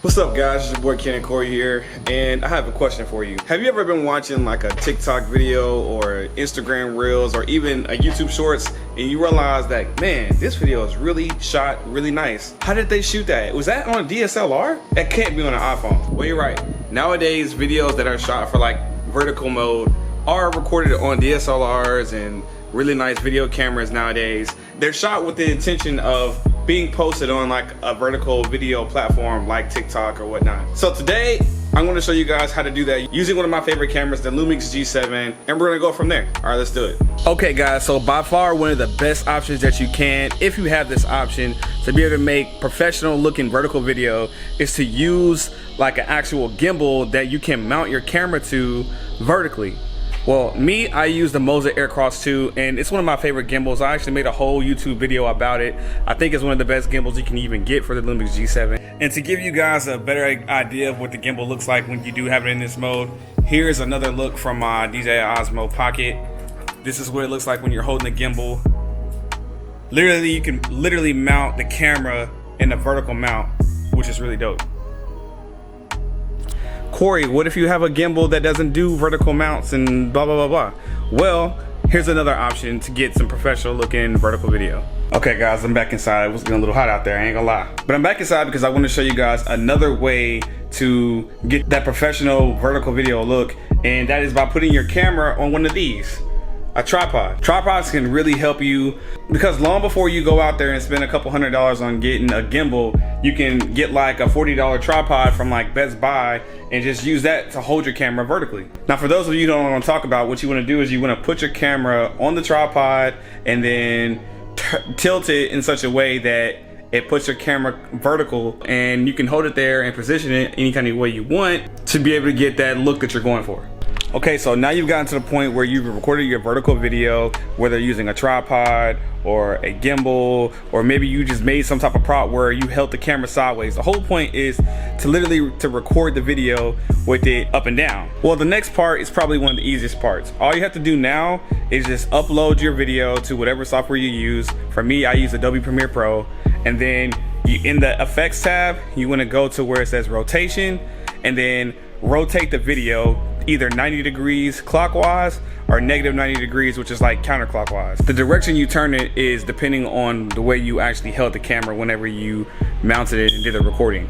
What's up guys, it's your boy Ken and Corey here, and I have a question for you. Have you ever been watching like a TikTok video or Instagram Reels or even a YouTube Shorts and you realize that, man, this video is really shot really nice. How did they shoot that? Was that on a DSLR? That can't be on an iPhone. Well, you're right. Nowadays, videos that are shot for like vertical mode are recorded on DSLRs and really nice video cameras nowadays. They're shot with the intention of being posted on like a vertical video platform like TikTok or whatnot. So today, I'm gonna show you guys how to do that using one of my favorite cameras, the Lumix G7, and we're gonna go from there. All right, let's do it. Okay guys, so by far one of the best options that you can, if you have this option, to be able to make professional looking vertical video is to use like an actual gimbal that you can mount your camera to vertically. Well, me, I use the Moza Aircross 2, and it's one of my favorite gimbals. I actually made a whole YouTube video about it. I think it's one of the best gimbals you can even get for the Lumix G7. And to give you guys a better idea of what the gimbal looks like when you do have it in this mode, here's another look from my DJI Osmo Pocket. This is what it looks like when you're holding the gimbal. Literally, you can literally mount the camera in a vertical mount, which is really dope. Corey, what if you have a gimbal that doesn't do vertical mounts and blah, blah, blah, blah? Well, here's another option to get some professional looking vertical video. Okay guys, I'm back inside. It was getting a little hot out there, I ain't gonna lie. But I'm back inside because I want to show you guys another way to get that professional vertical video look, and that is by putting your camera on one of these. A tripod. Tripods can really help you because long before you go out there and spend a couple $100s on getting a gimbal, you can get like a $40 tripod from like Best Buy and just use that to hold your camera vertically. Now for those of you who don't want to talk about, what you want to do is you want to put your camera on the tripod and then tilt it in such a way that it puts your camera vertical, and you can hold it there and position it any kind of way you want to be able to get that look that you're going for. Okay, so now you've gotten to the point where you've recorded your vertical video, whether using a tripod or a gimbal, or maybe you just made some type of prop where you held the camera sideways. The whole point is to literally to record the video with it up and down. Well, the next part is probably one of the easiest parts. All you have to do now is just upload your video to whatever software you use. For me, I use Adobe Premiere Pro, and then in the effects tab, you want to go to where it says rotation, and then rotate the video either 90 degrees clockwise or negative 90 degrees, which is like counterclockwise. The direction you turn it is depending on the way you actually held the camera whenever you mounted it and did the recording.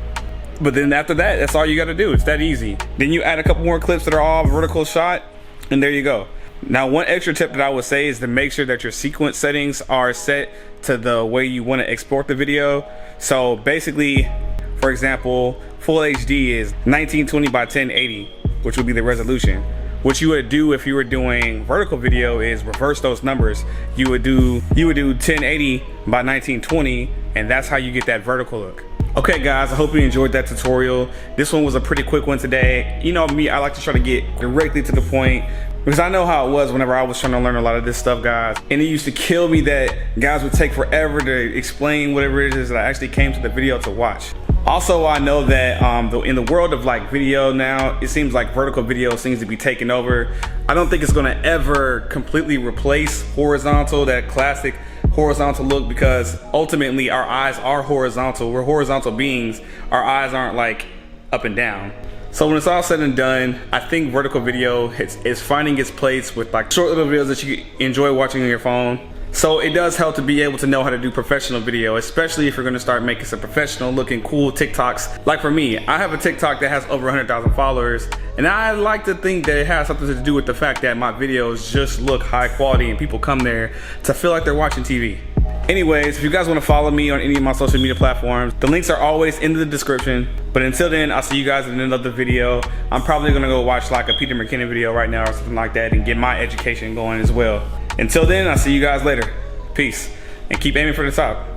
But then after that, that's all you got to do. It's that easy. Then you add a couple more clips that are all vertical shot, and there you go. Now, one extra tip that I would say is to make sure that your sequence settings are set to the way you want to export the video. So basically, for example, full HD is 1920 by 1080, which would be the resolution. What you would do if you were doing vertical video is reverse those numbers. You would do 1080 by 1920, and that's how you get that vertical look. Okay guys, I hope you enjoyed that tutorial. This one was a pretty quick one today. You know me, I like to try to get directly to the point because I know how it was whenever I was trying to learn a lot of this stuff, guys. And it used to kill me that guys would take forever to explain whatever it is that I actually came to the video to watch. Also, I know that in the world of like video now, it seems like vertical video seems to be taking over. I don't think it's gonna ever completely replace horizontal, that classic horizontal look, because ultimately our eyes are horizontal. We're horizontal beings. Our eyes aren't like up and down. So when it's all said and done, I think vertical video is finding its place with like short little videos that you enjoy watching on your phone. So it does help to be able to know how to do professional video, especially if you're gonna start making some professional looking cool TikToks. Like for me, I have a TikTok that has over 100,000 followers, and I like to think that it has something to do with the fact that my videos just look high quality and people come there to feel like they're watching TV. Anyways, if you guys wanna follow me on any of my social media platforms, the links are always in the description. But until then, I'll see you guys in another video. I'm probably gonna go watch like a Peter McKinnon video right now or something like that and get my education going as well. Until then, I'll see you guys later. Peace, and keep aiming for the top.